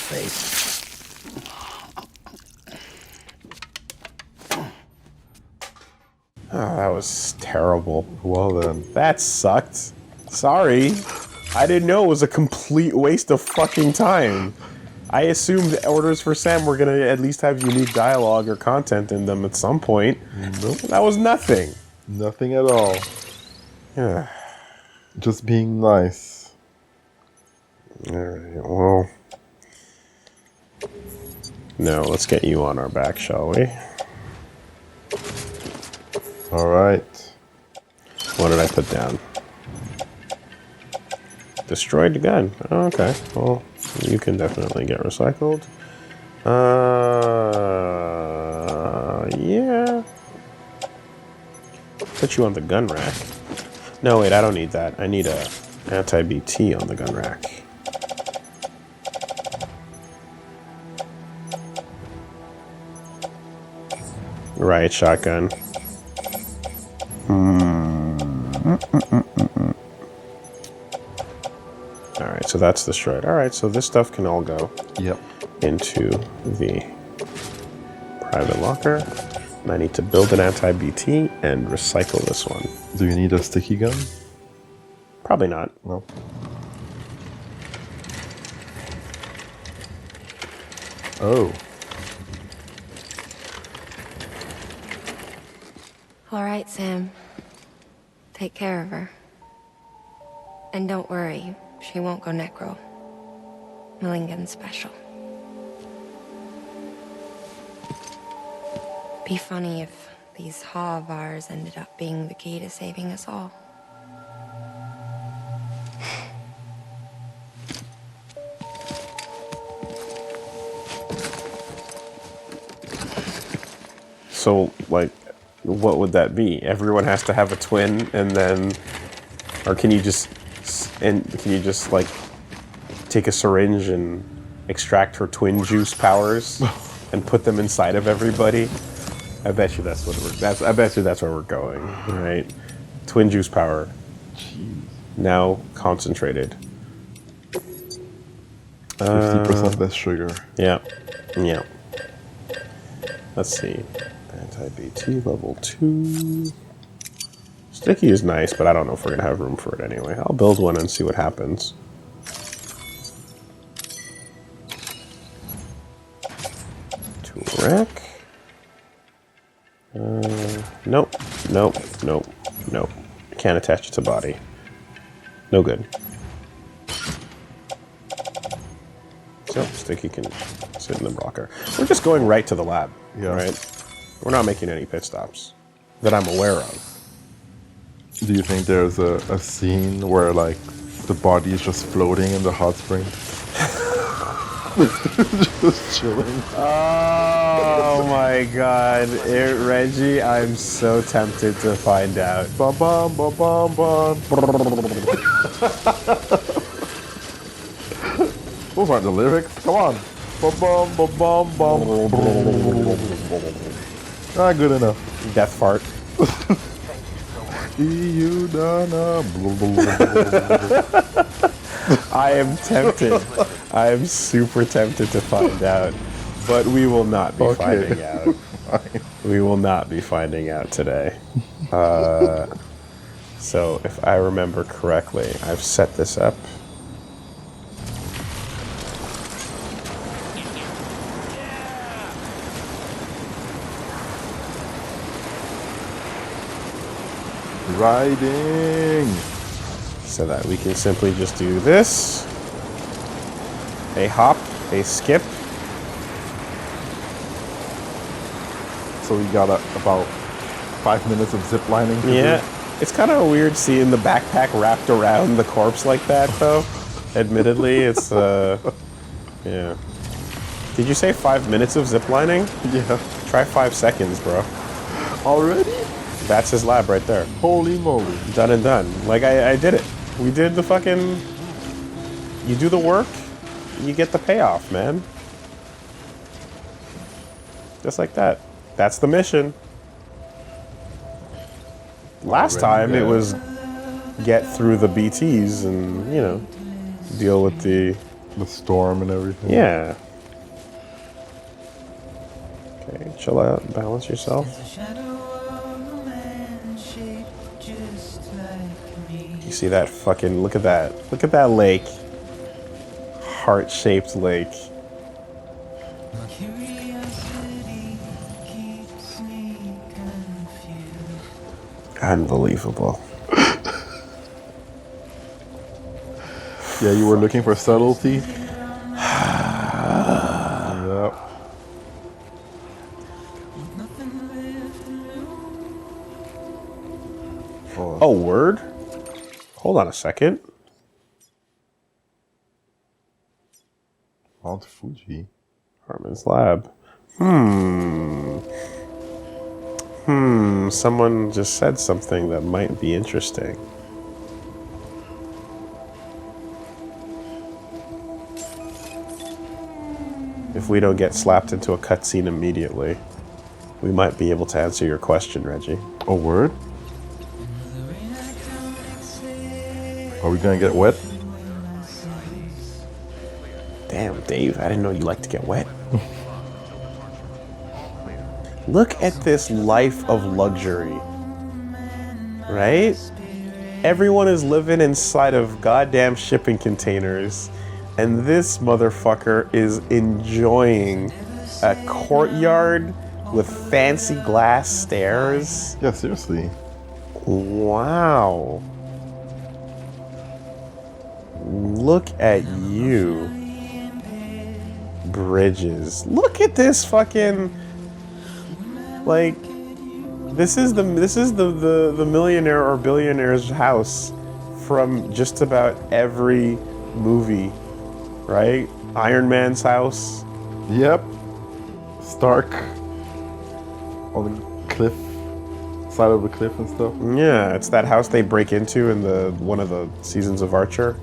face. Oh, that was terrible. Well then. That sucked. Sorry. I didn't know it was a complete waste of fucking time. I assumed orders for Sam were gonna at least have unique dialogue or content in them at some point. Nope. That was nothing. Nothing at all. Yeah. Just being nice. Alright, well. No, let's get you on our back, shall we? Alright. What did I put down? Destroyed the gun. Oh, okay. Well, you can definitely get recycled. Yeah. Put you on the gun rack. No, wait, I don't need that. I need a anti-BT on the gun rack. Riot shotgun. Alright, so that's destroyed. Alright, so this stuff can all go into the private locker. And I need to build an anti-BT and recycle this one. Do you need a sticky gun? Probably not. No. Oh. All right, Sam. Take care of her. And don't worry, she won't go necro. Millingen's special. Be funny if these Ha of ours ended up being the key to saving us all. So, like, what would that be? Everyone has to have a twin, and then, or can you just like take a syringe and extract her twin juice powers and put them inside of everybody? I bet you that's what I bet you that's where we're going, right? Twin juice power. Jeez. Now concentrated. 50% less sugar. Yeah. Yeah. Let's see. Anti-BT level 2. Sticky is nice, but I don't know if we're going to have room for it anyway. I'll build one and see what happens. Tool rack. Nope. Nope. Nope. Nope. Can't attach it to body. No good. So, Sticky can sit in the rocker. We're just going right to the lab, right? We're not making any pit stops that I'm aware of. Do you think there's a scene where, like, the body is just floating in the hot spring? Just chilling. Oh my god. Reggie, I'm so tempted to find out. Bum, bum, bum, bum, bum. Those aren't the lyrics. Come on. Bum, bum, bum, bum, bum. Ah, good enough. Death fart. I am tempted. I am super tempted to find out. But we will not be finding out. We will not be finding out today. So, if I remember correctly, I've set this up. Riding. So that we can simply just do this. A hop, a skip. So we got about 5 minutes of zip lining. Yeah. It's kind of weird seeing the backpack wrapped around the corpse like that, though. Admittedly, it's, yeah. Did you say 5 minutes of ziplining? Yeah. Try 5 seconds, bro. Already? That's his lab right there. Holy moly. Done and done. Like, I did it. We did the fucking... You do the work, you get the payoff, man. Just like that. That's the mission. Last time it was get through the BTs and, you know, deal with the The storm and everything. Yeah. Okay, chill out, balance yourself. You see that fucking, look at that. Look at that lake. Heart-shaped lake. Unbelievable. Yeah, you were looking for subtlety. Yep. Oh, word? Hold on a second. Mount Fuji. Hartman's lab. Someone just said something that might be interesting. If we don't get slapped into a cutscene immediately, we might be able to answer your question, Reggie. A word? Are we gonna get wet? Damn, Dave, I didn't know you like to get wet. Look at this life of luxury. Right? Everyone is living inside of goddamn shipping containers, and this motherfucker is enjoying a courtyard with fancy glass stairs. Yeah, seriously. Wow. Look at you. Bridges. Look at this fucking, like, this is the millionaire or billionaire's house from just about every movie, right? Iron Man's house. Yep. Stark. On the cliff. Side of the cliff and stuff. Yeah, it's that house they break into in the one of the seasons of Archer.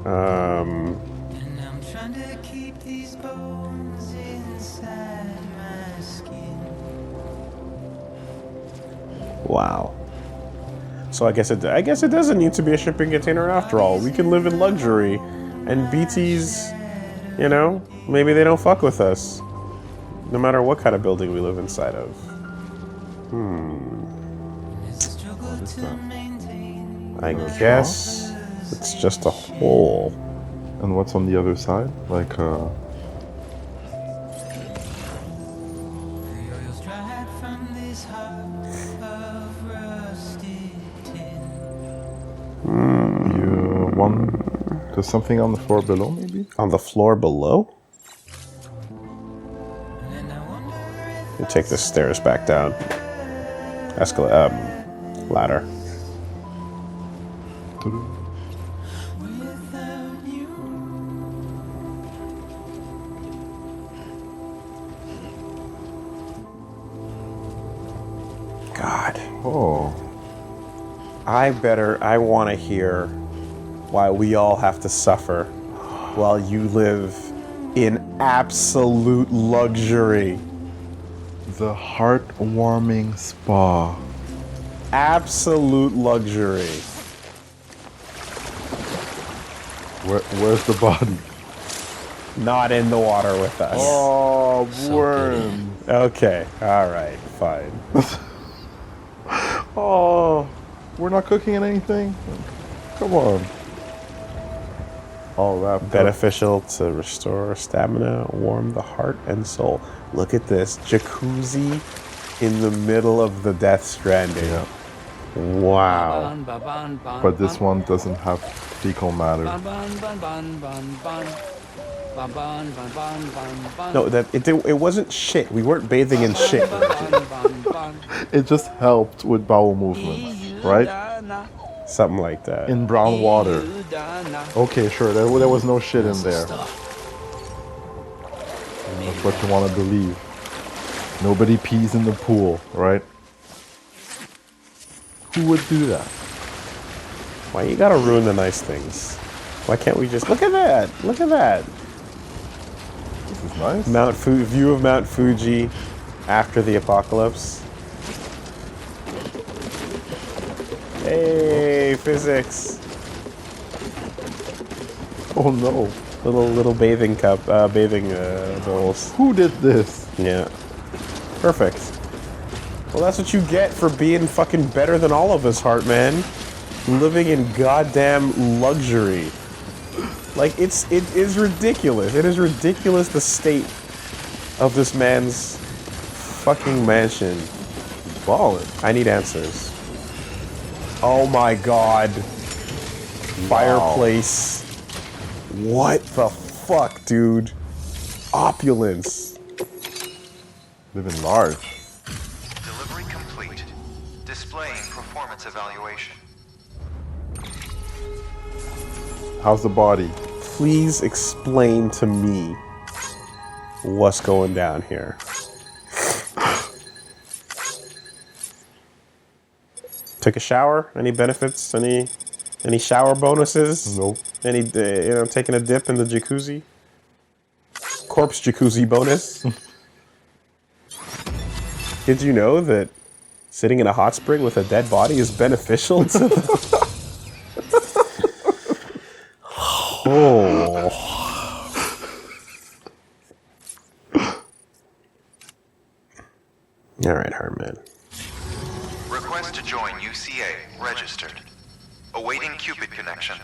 And I'm trying to keep these bones inside my skin. Wow. So I guess it doesn't need to be a shipping container after all. We can live in luxury, and BT's, you know, maybe they don't fuck with us, no matter what kind of building we live inside of. I guess it's just a hole. And what's on the other side? Like, there's something on the floor below, maybe? On the floor below? You take the stairs back down. Ladder. God. Oh. I want to hear why we all have to suffer while you live in absolute luxury. The heartwarming spa. Absolute luxury. Where's the body? Not in the water with us. Oh, So worm. Okay, alright, fine. Oh, we're not cooking anything? Come on. All wrapped up. Beneficial to restore stamina, warm the heart and soul. Look at this. Jacuzzi in the middle of the Death Stranding. Yeah. Wow. But this one doesn't have fecal matter. No, it wasn't shit. We weren't bathing in shit. It just helped with bowel movements, right? Something like that. In brown water. Okay, sure, there was no shit in there. That's what you want to believe. Nobody pees in the pool, right? Who would do that? Why you gotta ruin the nice things? Why can't we just look at that? Look at that. This is nice. View of Mount Fuji after the apocalypse. Hey, physics. Oh no. Little bathing cup, bathing bowls. Who did this? Yeah. Perfect. Well, that's what you get for being fucking better than all of us, Hartman. Living in goddamn luxury. Like, it is ridiculous. It is ridiculous the state of this man's fucking mansion. Ballin'. I need answers. Oh my god. Fireplace. What the fuck, dude? Opulence. Living large. Delivery complete. Displaying performance evaluation. How's the body? Please explain to me what's going down here. Took a shower? Any benefits? Any shower bonuses? Nope. Any taking a dip in the jacuzzi? Corpse jacuzzi bonus? Did you know that sitting in a hot spring with a dead body is beneficial to the... Oh. All right, Hartman. Request to join UCA. Registered. Awaiting Cupid connection.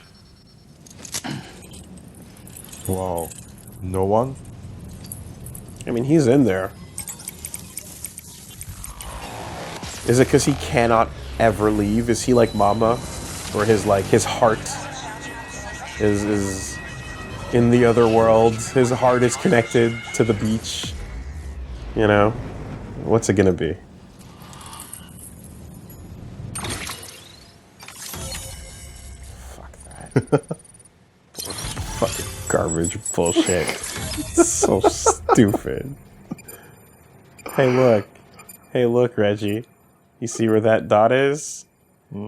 Wow. No one? I mean, he's in there. Is it because he cannot ever leave? Is he like Mama? Or his heart is in the other world? His heart is connected to the beach? You know? What's it gonna be? Fuck that. Fucking garbage bullshit. So stupid. Hey look, Reggie. You see where that dot is?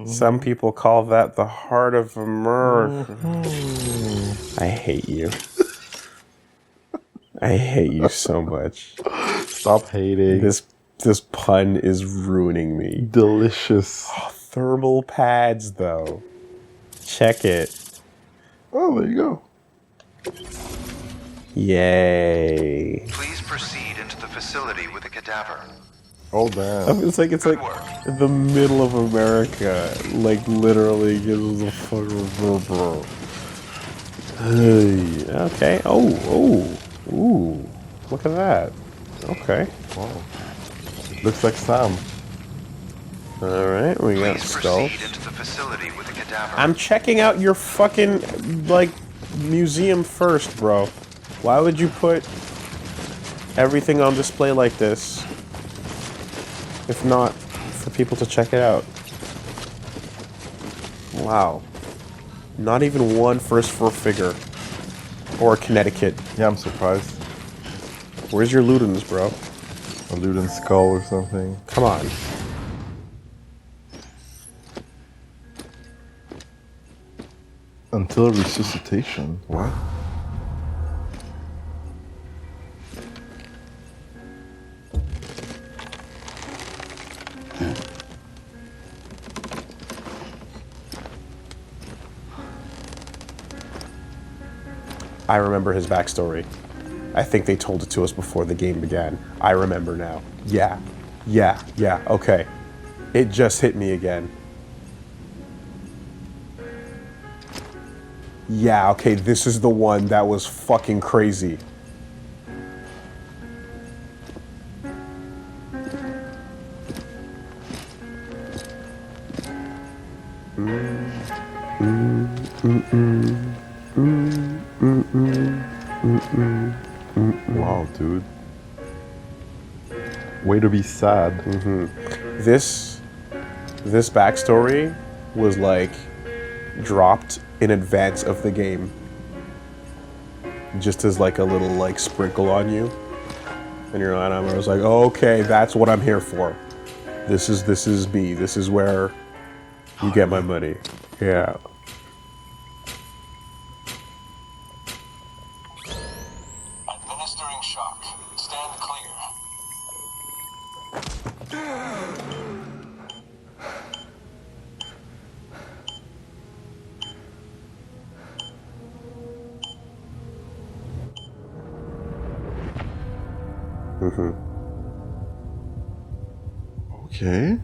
Some people call that the heart of America. I hate you. I hate you so much. Stop hating. This pun is ruining me. Delicious. Thermal pads, though. Check it. Oh, there you go. Yay. Please proceed into the facility with the cadaver. Oh, damn. It's like in the middle of America. Like, literally gives us a fucking... Hey, okay. Ooh. Look at that. Okay. Wow. Looks like Sam. Alright, we got Please stealth. proceed into the facility with the cadaver. I'm checking out your fucking, like, museum first, bro. Why would you put everything on display like this if not for people to check it out? Wow. Not even one first floor figure. Or Connecticut. Yeah, I'm surprised. Where's your Ludens, bro? A Luden skull or something. Come on. Until resuscitation. What? I remember his backstory. I think they told it to us before the game began. I remember now. Yeah, okay. It just hit me again. Yeah, okay, this is the one that was fucking crazy. Wow, dude. Way to be sad. This backstory was like dropped in advance of the game. Just as like a little like sprinkle on you. And you're like, I was like, oh, okay, that's what I'm here for. This is me. This is where you get my money. Yeah. Administering shock. Stand clear. Okay.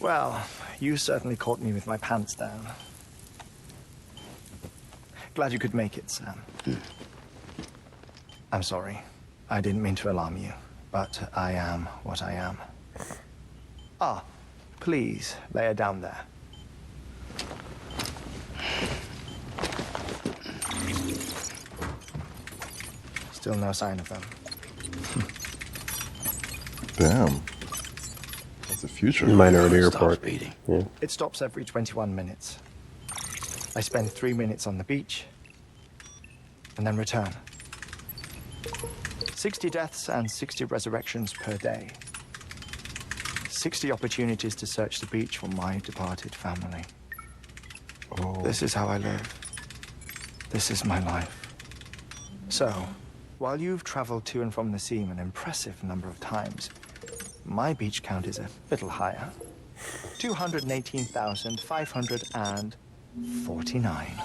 Well, you certainly caught me with my pants down. Glad you could make it, Sam. I'm sorry. I didn't mean to alarm you, but I am what I am. Ah, please lay her down there. Still no sign of them. Damn. That's the future. Minority Stops Report. beating. Yeah. It stops every 21 minutes. I spend 3 minutes on the beach, and then return. 60 deaths and 60 resurrections per day. 60 opportunities to search the beach for my departed family. Oh. This is how I live. This is my life. So, while you've traveled to and from the sea an impressive number of times, my beach count is a little higher. 218,549.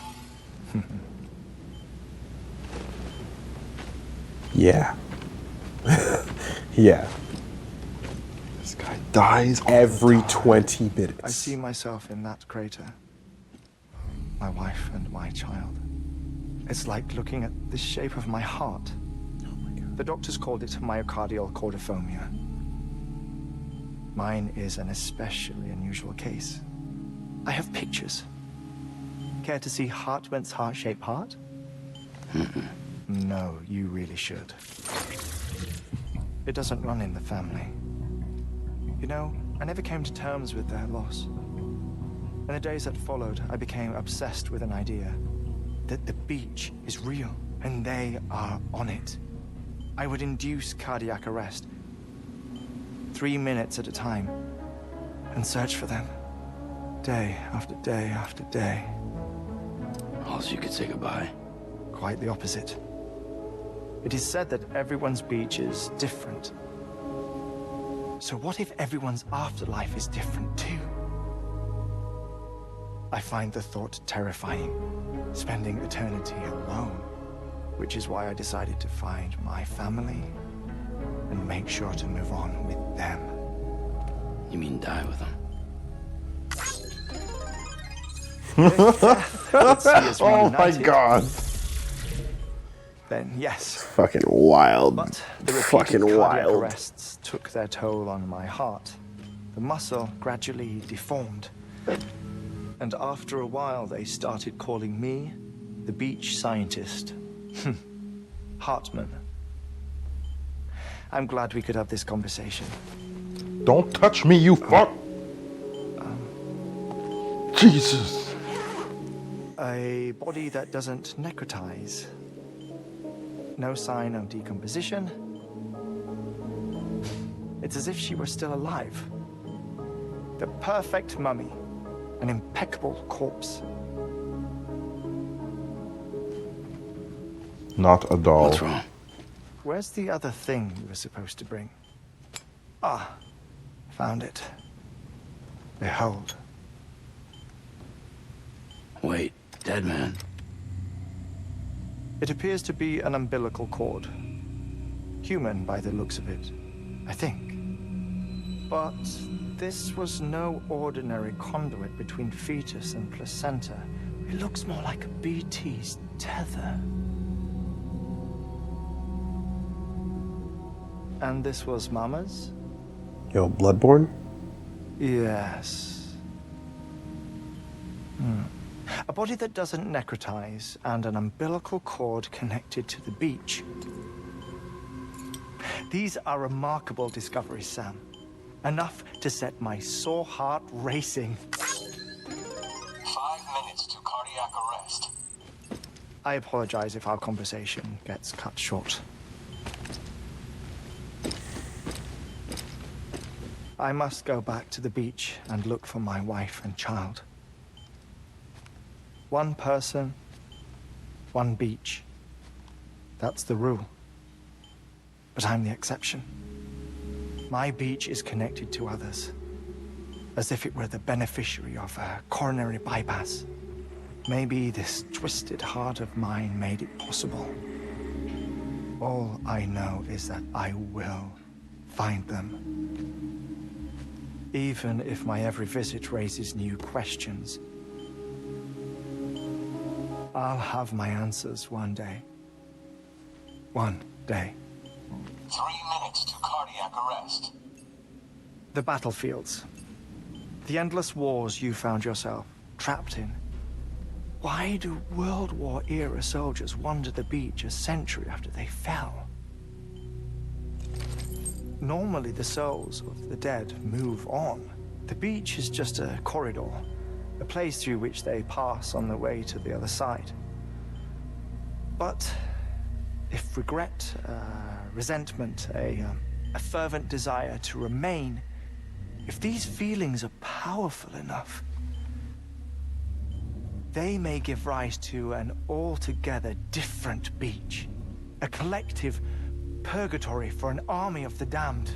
Yeah. Yeah. This guy dies all Every the time. 20 minutes. I see myself in that crater. My wife and my child. It's like looking at the shape of my heart. Oh my God. The doctors called it myocardial cordophobia. Mine is an especially unusual case. I have pictures. Care to see Hartman's heart-shaped heart? No, you really should. It doesn't run in the family. You know, I never came to terms with their loss. In the days that followed, I became obsessed with an idea that the beach is real and they are on it. I would induce cardiac arrest, 3 minutes at a time, and search for them, day after day after day. Also, you could say goodbye. Quite the opposite. It is said that everyone's beach is different. So what if everyone's afterlife is different too? I find the thought terrifying, spending eternity alone, which is why I decided to find my family and make sure to move on with them. You mean die with them? Let's see us Oh my reunited, god. Then yes. Fucking wild. But the repeated Fucking cardiac wild. arrests took their toll on my heart. The muscle gradually deformed. And after a while, they started calling me the beach scientist. Hartman. I'm glad we could have this conversation. Don't touch me, you fuck. Jesus. A body that doesn't necrotize. No sign of decomposition. It's as if she were still alive. The perfect mummy. An impeccable corpse. Not a doll. What's wrong? Where's the other thing you were supposed to bring? Ah, found it. Behold. Wait, dead man. It appears to be an umbilical cord. Human by the looks of it, I think. But this was no ordinary conduit between fetus and placenta. It looks more like a BT's tether. And this was Mama's? Yo, Bloodborne? Yes. A body that doesn't necrotize and an umbilical cord connected to the beach. These are remarkable discoveries, Sam. Enough to set my sore heart racing. 5 minutes to cardiac arrest. I apologize if our conversation gets cut short. I must go back to the beach and look for my wife and child. One person, one beach. That's the rule. But I'm the exception. My beach is connected to others, as if it were the beneficiary of a coronary bypass. Maybe this twisted heart of mine made it possible. All I know is that I will find them. Even if my every visit raises new questions, I'll have my answers one day. One day. 3 minutes to cardiac arrest. The battlefields. The endless wars you found yourself trapped in. Why do World War era soldiers wander the beach a century after they fell? Normally the souls of the dead move on. The beach is just a corridor, a place through which they pass on the way to the other side. But if regret, resentment, a fervent desire to remain, if these feelings are powerful enough, they may give rise to an altogether different beach, a collective purgatory for an army of the damned.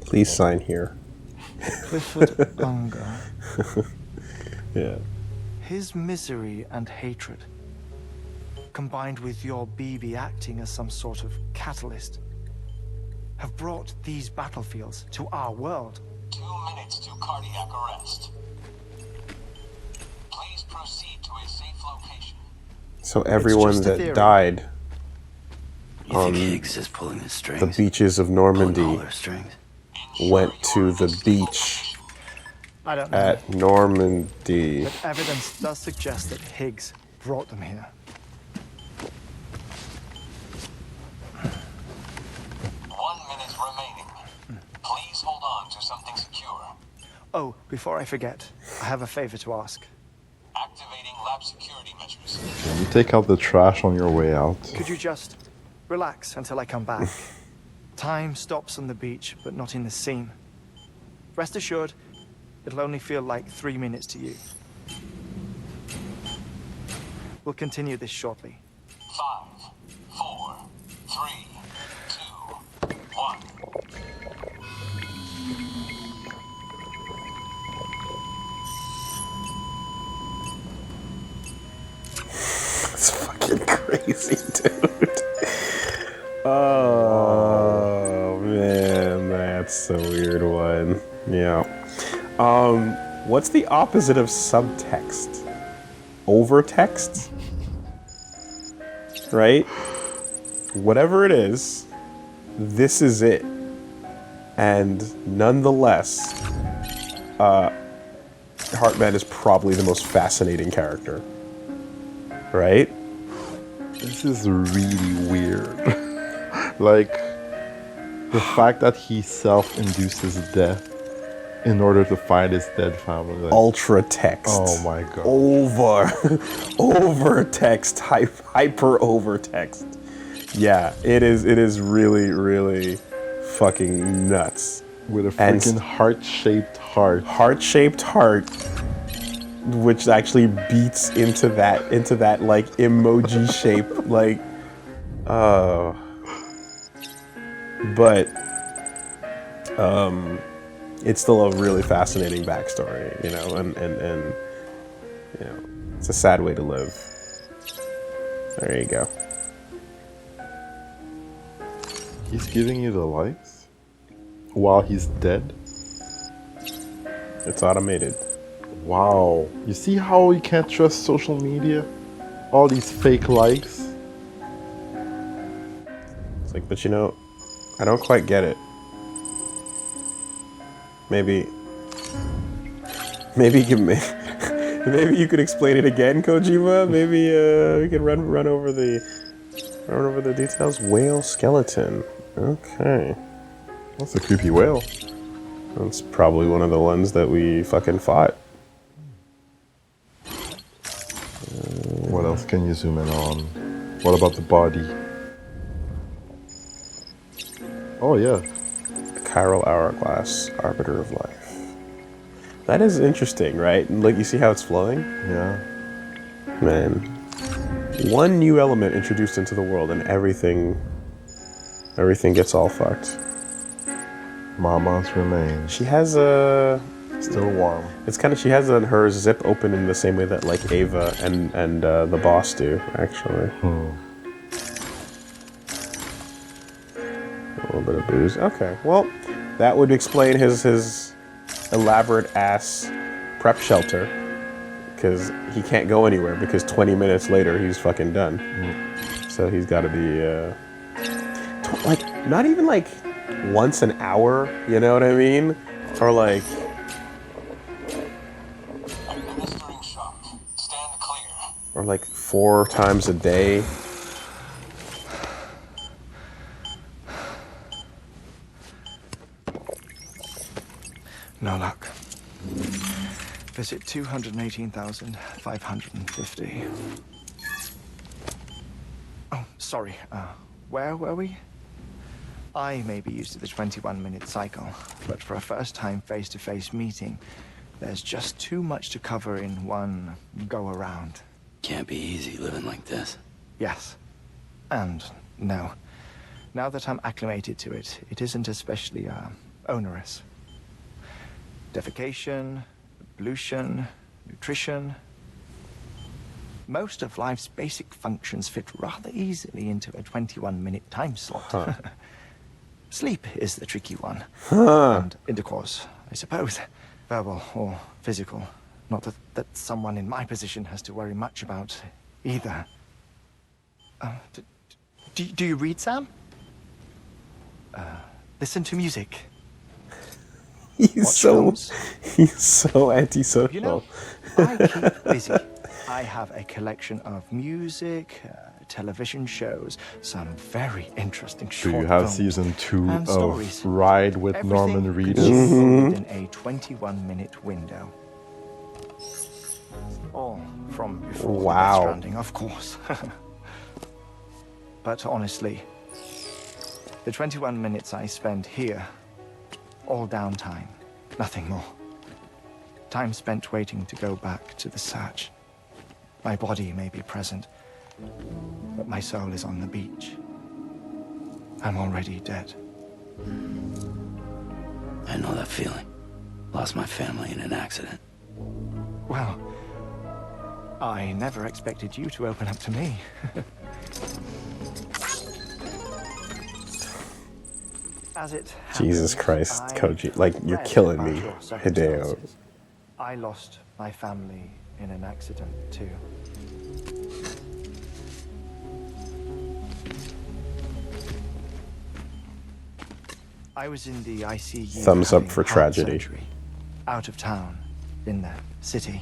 Please sign here. Clifford Unger. Yeah. His misery and hatred, combined with your BB acting as some sort of catalyst, have brought these battlefields to our world. 2 minutes to cardiac arrest. Please proceed to a safe location. So everyone just a that theory. died You think Higgs is pulling the strings? the beaches of Pulling all Normandy their strings? went to the beach I don't know, at Normandy. but evidence does suggest that Higgs brought them here. 1 minute remaining. Please hold on to something secure. Oh, before I forget, I have a favor to ask. Activating lab security measures. Can you take out the trash on your way out? Could you just relax until I come back? Time stops on the beach, but not in the scene. Rest assured, it'll only feel like 3 minutes to you. We'll continue this shortly. 5, 4, 3, 2, 1. It's fucking crazy, dude. Oh man, that's a weird one. Yeah. What's the opposite of subtext? Overtext? Right? Whatever it is, this is it. And nonetheless, Hartman is probably the most fascinating character. Right? This is really weird. Like, the fact that he self-induces death in order to find his dead family. Like, Ultra text. oh my god. Over text, hyper over text. Yeah, it is really, really fucking nuts. With a And- freaking heart-shaped heart. Heart-shaped heart, which actually beats into that like emoji shape, like, but it's still a really fascinating backstory, you know, and you know, it's a sad way to live. There you go. He's giving you the likes while he's dead. It's automated. Wow. You see how you can't trust social media? All these fake likes. It's like, but you know, I don't quite get it. Maybe you could explain it again, Kojima. Maybe we could run over the details. Whale skeleton. Okay, That's a creepy whale. that's probably one of the ones that we fucking fought. What else can you zoom in on? What about the body? Oh yeah. Chiral hourglass, arbiter of life. That is interesting, right? Like, you see how it's flowing? Yeah. Man. One new element introduced into the world and everything gets all fucked. Mama's remains. She has a. Still warm. It's kind of her zip open in the same way that like Ava and the boss do, actually. A little bit of booze. Okay, well, that would explain his elaborate ass prep shelter, because he can't go anywhere because 20 minutes later he's fucking done. So he's got to be like not even like once an hour. You know what I mean? Or like. Administering shock. Stand clear. Or like 4 times a day. No luck. Visit 218,550. Oh, sorry. Where were we? I may be used to the 21-minute cycle, but for a first-time face-to-face meeting, there's just too much to cover in one go-around. Can't be easy living like this. Yes. And no. Now that I'm acclimated to it, it isn't especially, onerous. Defecation, pollution, nutrition. Most of life's basic functions fit rather easily into a 21-minute time slot. Sleep is the tricky one. And intercourse, I suppose. Verbal or physical. Not that someone in my position has to worry much about either. Do you read, Sam? Listen to music. He's so antisocial. You know, I keep busy. I have a collection of music, television shows, some very interesting Do short you have films, season 2 and of stories. Ride with Everything Norman could Reedus? be within a 21-minute window. All from before Wow. Stranding, of course. But honestly, the 21 minutes I spend here, all downtime, nothing more. Time spent waiting to go back to the search. My body may be present, but my soul is on the beach. I'm already dead. I know that feeling. Lost my family in an accident. Well, I never expected you to open up to me. As it Jesus happens, Christ, I Koji. Like, you're read killing about me, your Hideo. circumstances. I lost my family in an accident, too. I was in the ICU. Thumbs up having for heart tragedy. surgery, out of town, in the city.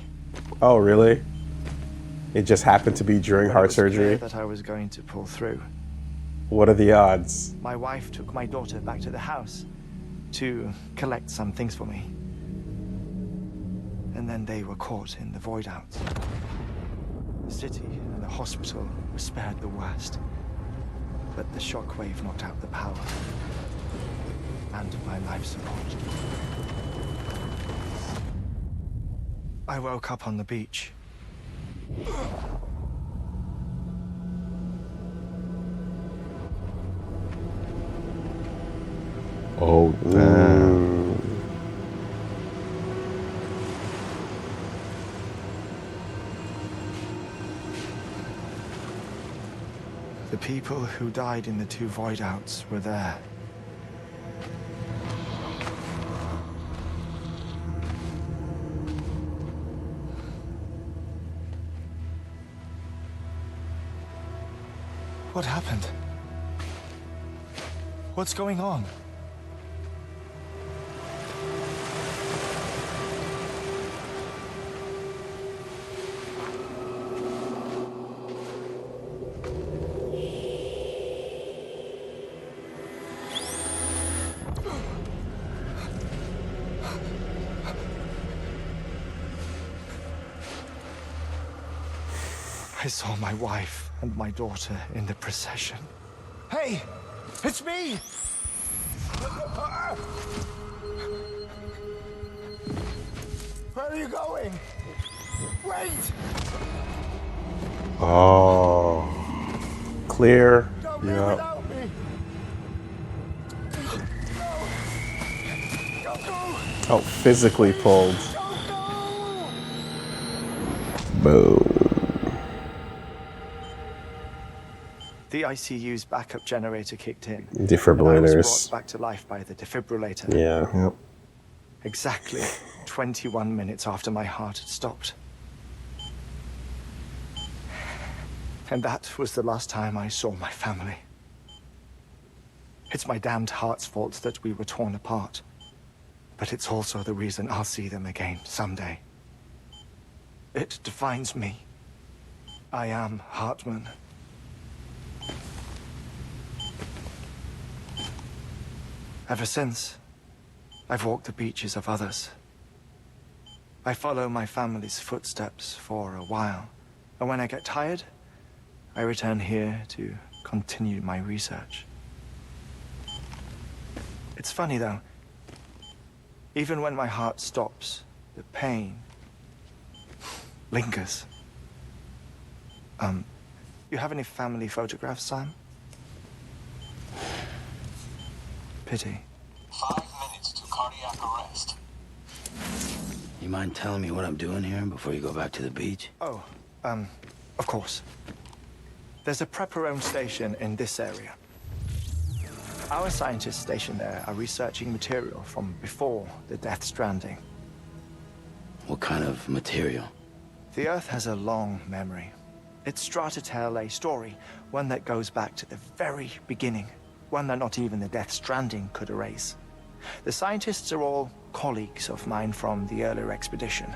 Oh, really? It just happened to be during When it heart was clear surgery? that I was going to pull through. What are the odds? My wife took my daughter back to the house to collect some things for me. And then they were caught in the void out. The city and the hospital were spared the worst. But the shockwave knocked out the power and my life support. I woke up on the beach. Oh, damn. The people who died in the 2 void outs were there. What happened? What's going on? I saw my wife and my daughter in the procession. Hey! It's me! Where are you going? Wait! Oh. Clear. Don't leave Yeah. without me! Oh, physically pulled. Boom. The ICU's backup generator kicked in. Defibrillators. And I was brought back to life by the defibrillator. Yeah. Yep. Exactly 21 minutes after my heart had stopped. And that was the last time I saw my family. It's my damned heart's fault that we were torn apart. But it's also the reason I'll see them again someday. It defines me. I am Hartman. Ever since, I've walked the beaches of others. I follow my family's footsteps for a while, and when I get tired, I return here to continue my research. It's funny though, even when my heart stops, the pain lingers. You have any family photographs, Sam? Pity. 5 minutes to cardiac arrest. You mind telling me what I'm doing here before you go back to the beach? Oh, of course. There's a prep-your-own station in this area. Our scientists stationed there are researching material from before the Death Stranding. What kind of material? The Earth has a long memory. It's trying to tell a story, one that goes back to the very beginning, one that not even the Death Stranding could erase. The scientists are all colleagues of mine from the earlier expedition.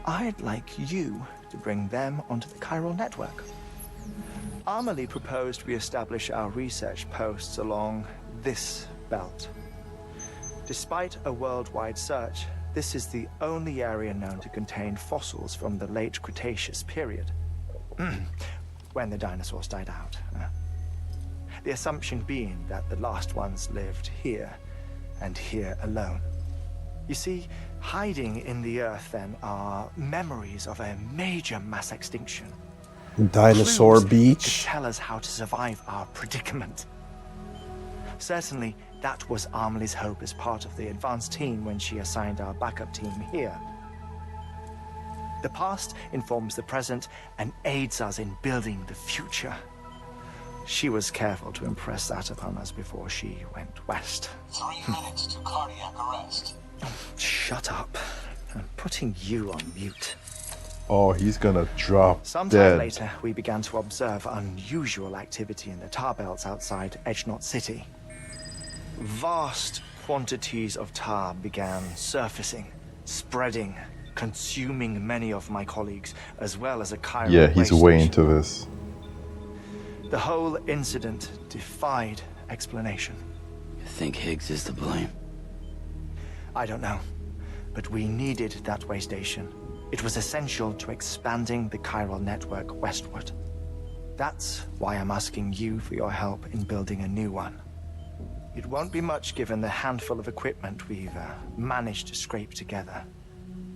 I'd like you to bring them onto the chiral network. Amelie proposed we establish our research posts along this belt. Despite a worldwide search, this is the only area known to contain fossils from the late Cretaceous period, when the dinosaurs died out. The assumption being that the last ones lived here, and here alone. You see, hiding in the Earth then are memories of a major mass extinction. Dinosaur Clues Beach. to tell us how to survive our predicament. Certainly, that was Amelie's hope as part of the advanced team when she assigned our backup team here. The past informs the present and aids us in building the future. She was careful to impress that upon us before she went west. 3 minutes to cardiac arrest. Shut up. I'm putting you on mute. Oh, he's gonna drop Sometime dead. later, we began to observe unusual activity in the tar belts outside Edgenot City. Vast quantities of tar began surfacing, spreading, consuming many of my colleagues, as well as a chiral Yeah, he's waste way station. into this. The whole incident defied explanation. You think Higgs is to blame? I don't know, but we needed that way station. It was essential to expanding the chiral network westward. That's why I'm asking you for your help in building a new one. It won't be much given the handful of equipment we've managed to scrape together.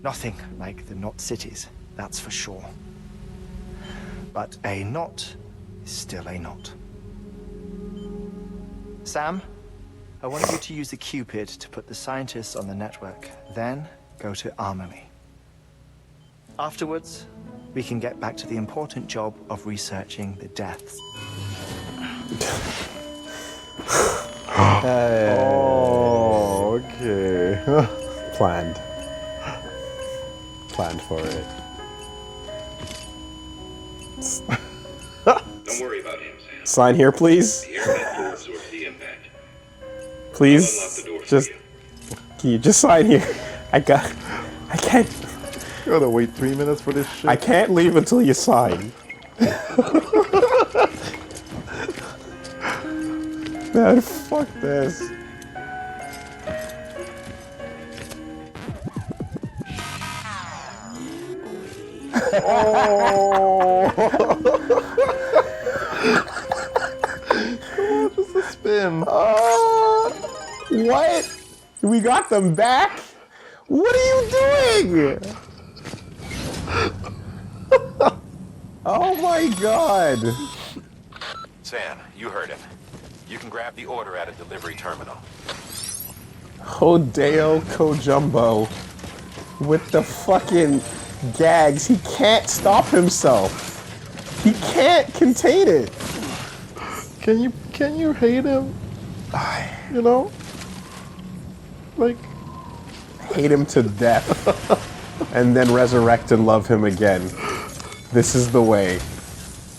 Nothing like the knot cities, that's for sure. But a knot is still a knot. Sam, I want you to use the Cupid to put the scientists on the network, then go to Amelie. Afterwards, we can get back to the important job of researching the deaths. Oh, okay. Planned. Planned for it. Don't worry about him, Sam. Sign here, please. The airhead door absorbs the impact. Please. I'll unlock the door for Just. you. Can you just sign here? I can't. You gotta wait 3 minutes for this shit. I can't leave until you sign. Man, fuck this. Just a spin. What? We got them back? What are you doing? Oh my god. Sam, you heard him. You can grab the order at a delivery terminal. Hideo Kojumbo with the fucking gags. He can't stop himself. He can't contain it. Can you hate him? You know? Like, hate him to death and then resurrect and love him again. This is the way.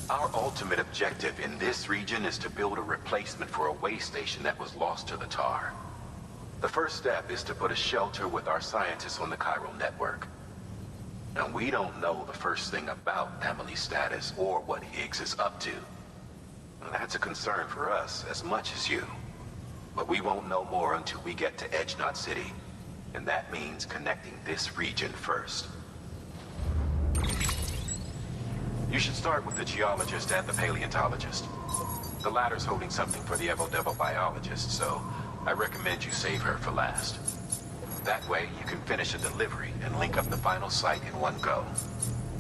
Our ultimate objective in this region is to build a replacement for a way station that was lost to the tar. The first step is to put a shelter with our scientists on the chiral network. And we don't know the first thing about Emily's status or what Higgs is up to. And that's a concern for us as much as you. But we won't know more until we get to Edge Knot City. And that means connecting this region first. You should start with the geologist and the paleontologist. The latter's holding something for the Evo-Devo biologist, so I recommend you save her for last. That way, you can finish a delivery and link up the final site in one go.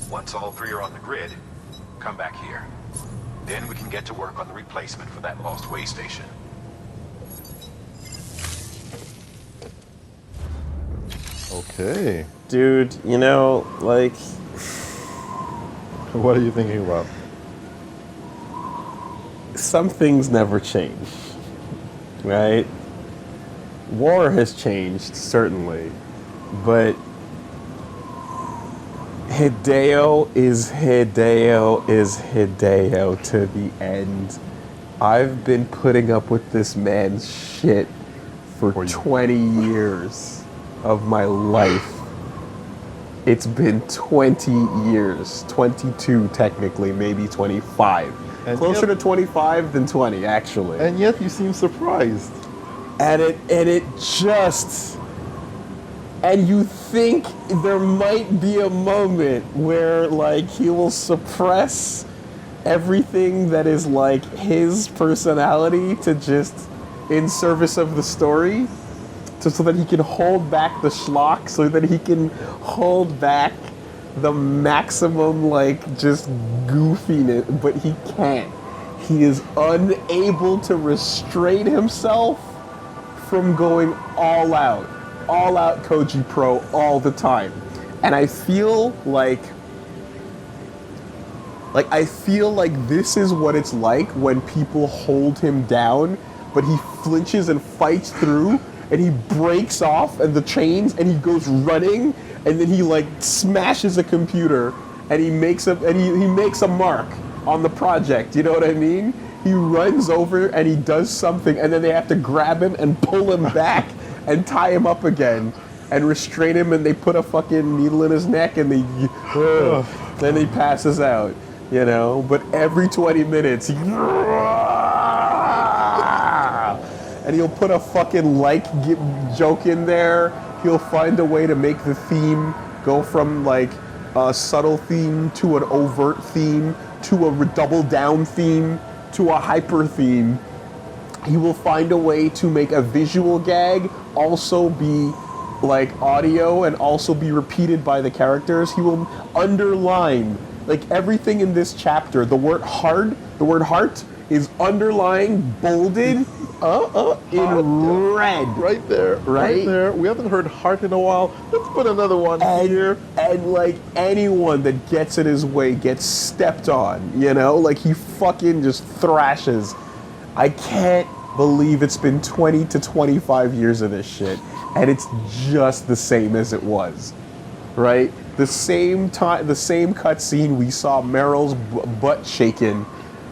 Once all three are on the grid, come back here. Then we can get to work on the replacement for that lost way station. okay. Dude, you know, like, What are you thinking about? some things never change, right? War has changed, certainly, but Hideo is Hideo to the end. I've been putting up with this man's shit for 20 years of my life. It's been 20 years, 22 technically, maybe 25. And Closer yet- to 25 than 20, actually. And yet you seem surprised. And it just, and you think there might be a moment where like he will suppress everything that is like his personality to just in service of the story, so that he can hold back the schlock, so that he can hold back the maximum like just goofiness, but he can't. He is unable to restrain himself from going all out Koji Pro all the time. And I feel like this is what it's like when people hold him down, but he flinches and fights through, and he breaks off and the chains, and he goes running, and then he like smashes a computer, and he makes a mark on the project. You know what I mean? He runs over and he does something, and then they have to grab him and pull him back and tie him up again and restrain him, and they put a fucking needle in his neck, and then he passes out, you know? But every 20 minutes, and he'll put a fucking joke in there. He'll find a way to make the theme go from like a subtle theme to an overt theme to a double down theme to a hyper theme. He will find a way to make a visual gag also be like audio and also be repeated by the characters. He will underline like everything in this chapter. The word heart is underlined, bolded, in red. Right there. Right there. We haven't heard heart in a while. Let's put another one here. And like anyone that gets in his way gets stepped on, you know? Like he fucking just thrashes. I can't believe it's been 20 to 25 years of this shit, and it's just the same as it was, right? The same cutscene we saw Meryl's butt shaking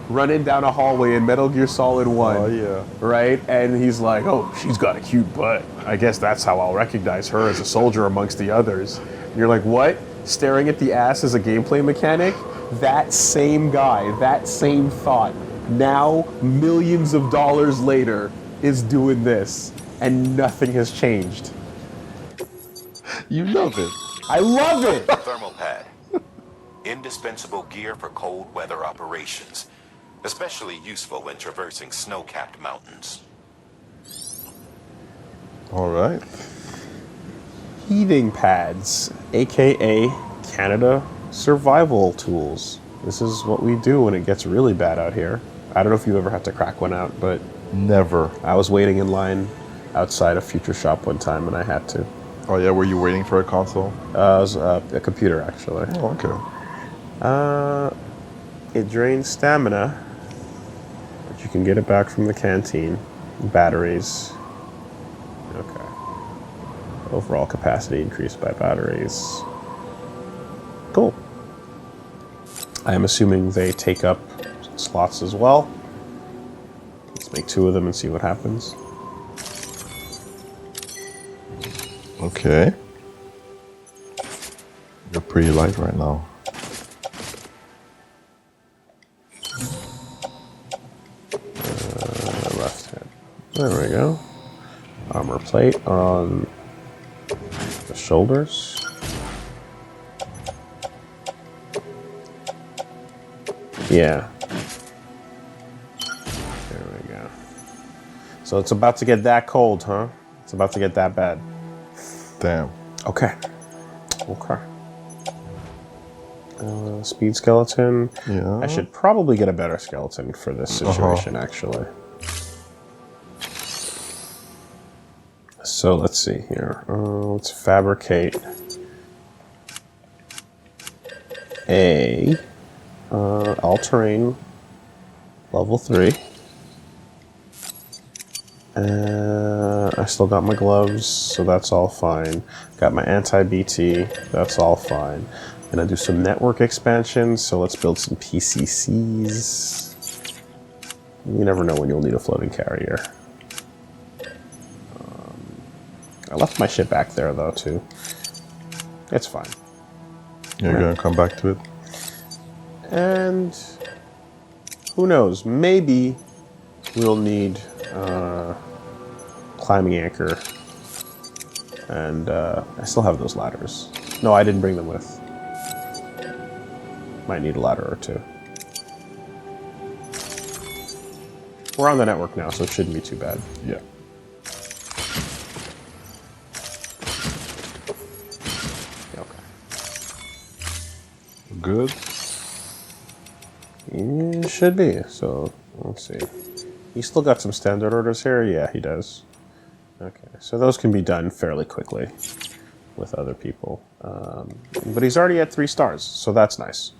running down a hallway in Metal Gear Solid 1. Oh, yeah. Right? And he's like, oh, she's got a cute butt. I guess that's how I'll recognize her as a soldier amongst the others. And you're like, what? Staring at the ass as a gameplay mechanic? That same guy, that same thought, now millions of dollars later, is doing this. And nothing has changed. You love it. I love it! Thermal pad. Indispensable gear for cold weather operations. Especially useful when traversing snow-capped mountains. All right. Heating pads, aka Canada survival tools. This is what we do when it gets really bad out here. I don't know if you've ever had to crack one out, but Never. I was waiting in line outside a Future Shop one time, and I had to. Oh yeah, were you waiting for a console? It was a computer, actually. Oh, okay. It drains stamina, but you can get it back from the canteen. Batteries. Okay. Overall capacity increased by batteries. Cool. I am assuming they take up slots as well. Let's make 2 of them and see what happens. Okay. You're pretty light right now. Left hand. There we go. Armor plate on the shoulders. Yeah. There we go. So it's about to get that cold, huh? It's about to get that bad. Damn. Okay. Okay. Speed skeleton. Yeah. I should probably get a better skeleton for this situation, actually. So let's see here. Let's fabricate a all-terrain level 3. I still got my gloves, so that's all fine. Got my anti-BT, that's all fine. Gonna do some network expansion, so let's build some PCCs. You never know when you'll need a floating carrier. I left my shit back there, though, too. It's fine. You're gonna come back to it? And who knows? Maybe we'll need climbing anchor. And I still have those ladders. No, I didn't bring them with. Might need a ladder or 2. We're on the network now, so it shouldn't be too bad. Yeah. Okay. Good? It should be. So, let's see. He still got some standard orders here? Yeah, he does. Okay, so those can be done fairly quickly with other people. But he's already at 3 stars, so that's nice.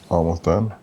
Almost done.